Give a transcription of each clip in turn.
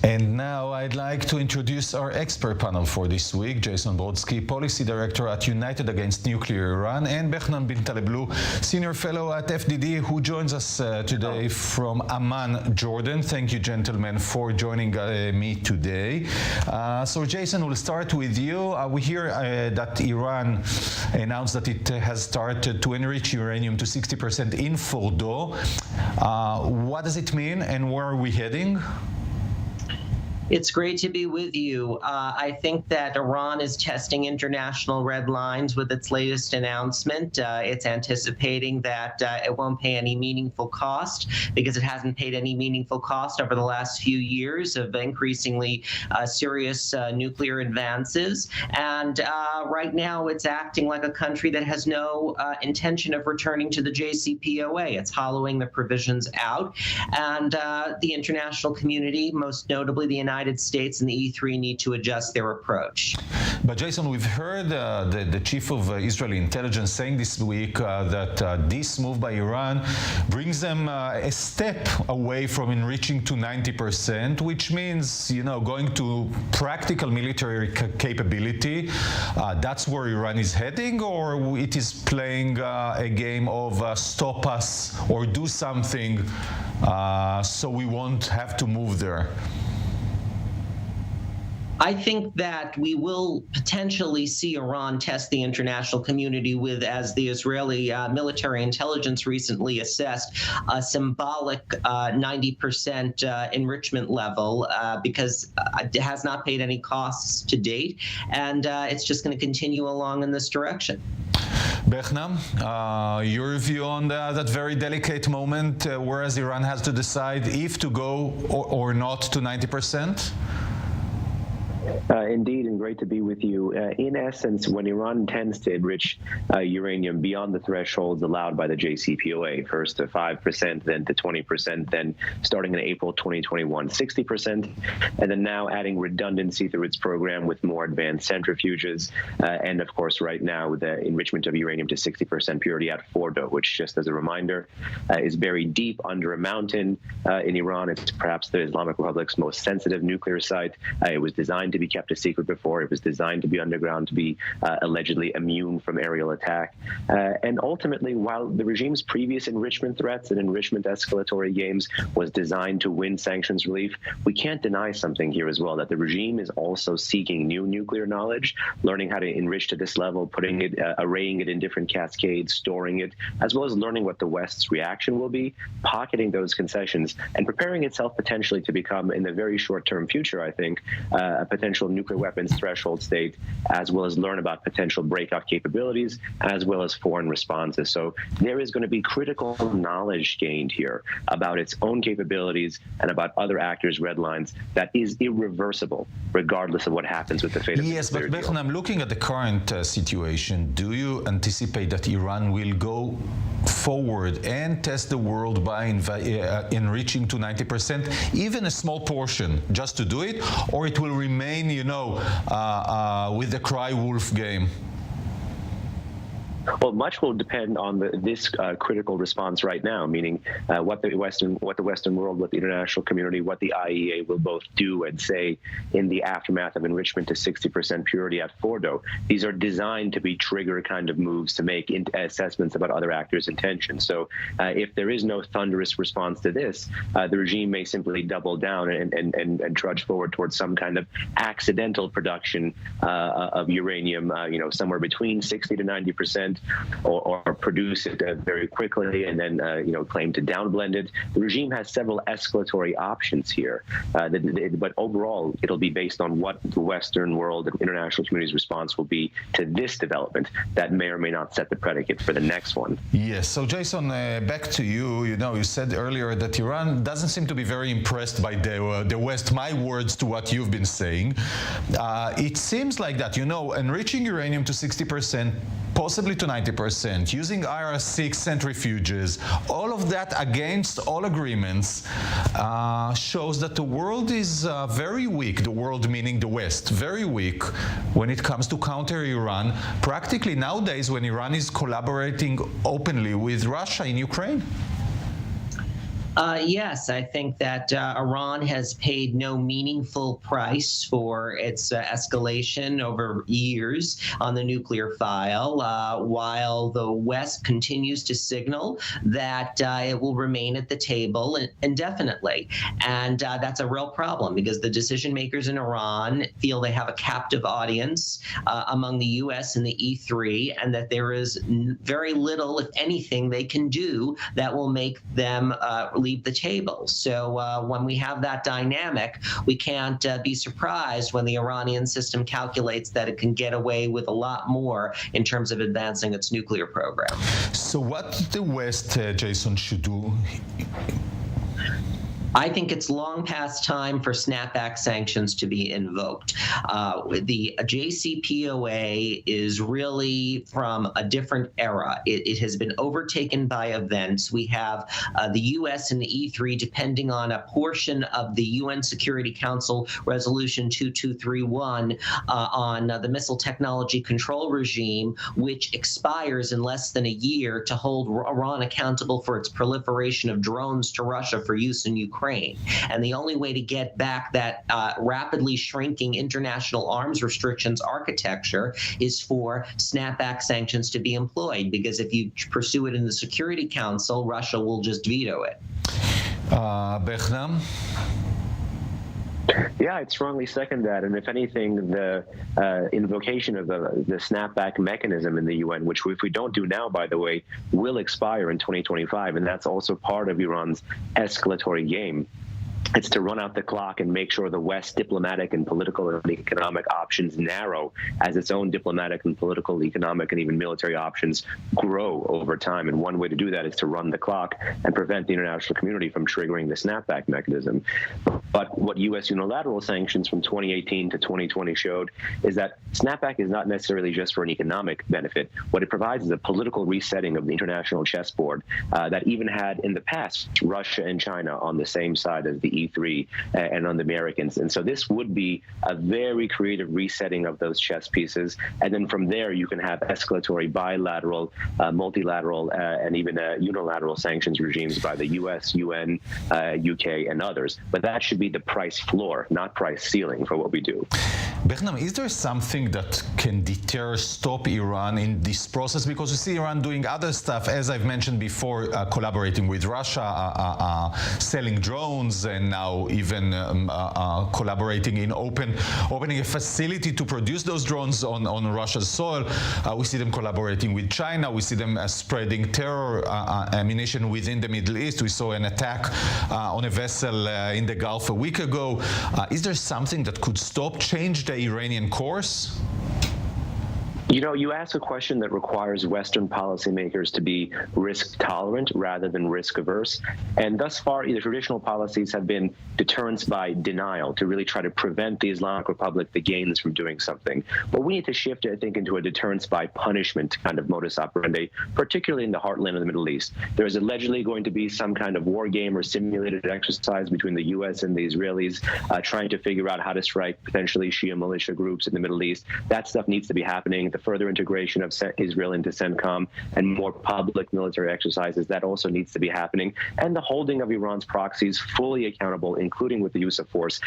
And now I'd like to introduce our expert panel for this week, Jason Brodsky, Policy Director at United Against Nuclear Iran, and Behnan bin Taleblu, Senior Fellow at FDD, who joins us today from Amman, Jordan. Thank you, gentlemen, for joining me today. So, Jason, we'll start with you. We hear that Iran announced that it has started to enrich uranium to 60% in Fordo. What does it mean, and where are we heading? It's great to be with you. I think that Iran is testing international red lines with its latest announcement. It's anticipating that it won't pay any meaningful cost because it hasn't paid any meaningful cost over the last few years of increasingly serious nuclear advances. And right now it's acting like a country that has no intention of returning to the JCPOA. It's hollowing the provisions out. And the international community, most notably the United States and the E3, need to adjust their approach. But Jason, we've heard the chief of Israeli intelligence saying this week that this move by Iran brings them a step away from enriching to 90%, which means, you know, going to practical military capability. That's where Iran is heading, or it is playing a game of stop us or do something so we won't have to move there? I think that we will potentially see Iran test the international community with, as the Israeli military intelligence recently assessed, a symbolic 90% enrichment level because it has not paid any costs to date, and it's just going to continue along in this direction. Behnan, your view on that very delicate moment, whereas Iran has to decide if to go or not to 90%? Indeed, and great to be with you. In essence, when Iran intends to enrich uranium beyond the thresholds allowed by the JCPOA, first to 5%, then to 20%, then starting in April 2021, 60%, and then now adding redundancy through its program with more advanced centrifuges, and of course right now the enrichment of uranium to 60% purity at Fordo, which, just as a reminder, is buried deep under a mountain in Iran. It's perhaps the Islamic Republic's most sensitive nuclear site. It was designed to be kept a secret before. It was designed to be underground, to be allegedly immune from aerial attack. And ultimately, while the regime's previous enrichment threats and enrichment escalatory games was designed to win sanctions relief, we can't deny something here as well, that the regime is also seeking new nuclear knowledge, learning how to enrich to this level, putting it, arraying it in different cascades, storing it, as well as learning what the West's reaction will be, pocketing those concessions, and preparing itself potentially to become, in the very short-term future, I think, a potential nuclear weapons threshold state, as well as learn about potential breakout capabilities, as well as foreign responses. So there is going to be critical knowledge gained here about its own capabilities and about other actors' red lines that is irreversible, regardless of what happens with the fate of the nuclear deal. Yes, but Behnan, looking at the current situation, do you anticipate that Iran will go forward and test the world by enriching to 90%, even a small portion, just to do it, or it will remain, you know, with the cry wolf game? Well, much will depend on this critical response right now, meaning what the Western world, what the international community, what the IEA will both do and say in the aftermath of enrichment to 60% purity at Fordo. These are designed to be trigger kind of moves to make assessments about other actors' intentions. So if there is no thunderous response to this, the regime may simply double down and trudge forward towards some kind of accidental production of uranium, you know, somewhere between 60 to 90%. Or produce it very quickly and then you know, claim to downblend it. The regime has several escalatory options here, but overall it'll be based on what the Western world and international community's response will be to this development that may or may not set the predicate for the next one. Yes. So Jason, back to you. You know, you said earlier that Iran doesn't seem to be very impressed by the West. My words to what you've been saying. It seems like that, you know, enriching uranium to 60%, possibly to 90%, using IR6 centrifuges, all of that against all agreements shows that the world is very weak, the world meaning the West, very weak when it comes to counter Iran, practically nowadays when Iran is collaborating openly with Russia in Ukraine. Yes, I think that Iran has paid no meaningful price for its escalation over years on the nuclear file, while the West continues to signal that it will remain at the table indefinitely. And that's a real problem because the decision makers in Iran feel they have a captive audience among the U.S. and the E3, and that there is very little, if anything, they can do that will make them leave the table. So when we have that dynamic, we can't be surprised when the Iranian system calculates that it can get away with a lot more in terms of advancing its nuclear program. So what the West, Jason, should do? I think it's long past time for snapback sanctions to be invoked. The JCPOA is really from a different era. It has been overtaken by events. We have the U.S. and the E3 depending on a portion of the UN Security Council Resolution 2231 on the missile technology control regime, which expires in less than a year to hold Iran accountable for its proliferation of drones to Russia for use in Ukraine. And the only way to get back that rapidly shrinking international arms restrictions architecture is for snapback sanctions to be employed, because if you pursue it in the Security Council, Russia will just veto it. Bechnam? Yeah, I'd strongly second that. And if anything, the invocation of the snapback mechanism in the UN, which if we don't do now, by the way, will expire in 2025. And that's also part of Iran's escalatory game. It's to run out the clock and make sure the West's diplomatic and political and economic options narrow as its own diplomatic and political, economic, and even military options grow over time. And one way to do that is to run the clock and prevent the international community from triggering the snapback mechanism. But what U.S. unilateral sanctions from 2018 to 2020 showed is that snapback is not necessarily just for an economic benefit. What it provides is a political resetting of the international chessboard that even had in the past Russia and China on the same side as the E3 and on the Americans. And so this would be a very creative resetting of those chess pieces. And then from there, you can have escalatory bilateral, multilateral, and even unilateral sanctions regimes by the US, UN, UK, and others. But that should be the price floor, not price ceiling for what we do. Bechnam, is there something that can deter, stop Iran in this process? Because we see Iran doing other stuff, as I've mentioned before, collaborating with Russia, selling drones, and now even collaborating in opening a facility to produce those drones on Russia's soil. We see them collaborating with China. We see them spreading terror ammunition within the Middle East. We saw an attack on a vessel in the Gulf a week ago. Is there something that could change the Iranian course? You know, you ask a question that requires Western policymakers to be risk tolerant rather than risk averse. And thus far, the traditional policies have been deterrence by denial to really try to prevent the Islamic Republic the gains from doing something. But we need to shift, I think, into a deterrence by punishment kind of modus operandi, particularly in the heartland of the Middle East. There is allegedly going to be some kind of war game or simulated exercise between the U.S. and the Israelis trying to figure out how to strike potentially Shia militia groups in the Middle East. That stuff needs to be happening. The further integration of Israel into CENTCOM and more public military exercises, that also needs to be happening. And the holding of Iran's proxies fully accountable, including with the use of force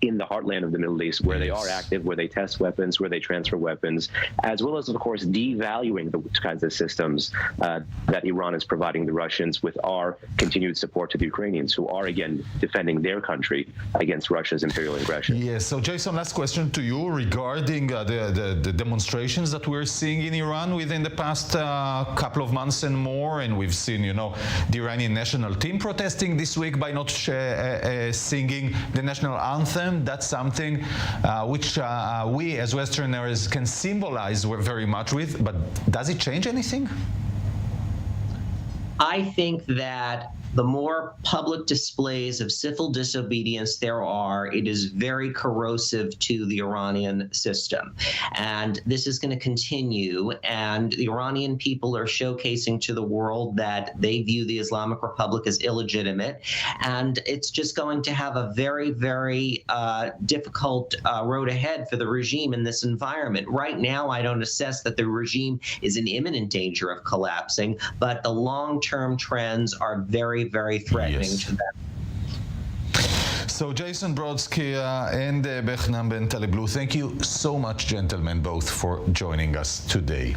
in the heartland of the Middle East, where they are active, where they test weapons, where they transfer weapons, as well as, of course, devaluing the kinds of systems that Iran is providing the Russians with our continued support to the Ukrainians, who are, again, defending their country against Russia's imperial aggression. Yes. So, Jason, last question to you regarding the demonstrations that we're seeing in Iran within the past couple of months and more. And we've seen, the Iranian national team protesting this week by not singing the national anthem. That's something which we as Westerners can symbolize very much with. But does it change anything? I think that the more public displays of civil disobedience there are, it is very corrosive to the Iranian system. And this is going to continue. And the Iranian people are showcasing to the world that they view the Islamic Republic as illegitimate. And it's just going to have a very, very difficult road ahead for the regime in this environment. Right now, I don't assess that the regime is in imminent danger of collapsing, but the long-term trends are very, very, very threatening to them. So Jason Brodsky and Behnam Ben Taleblu, thank you so much, gentlemen, both for joining us today.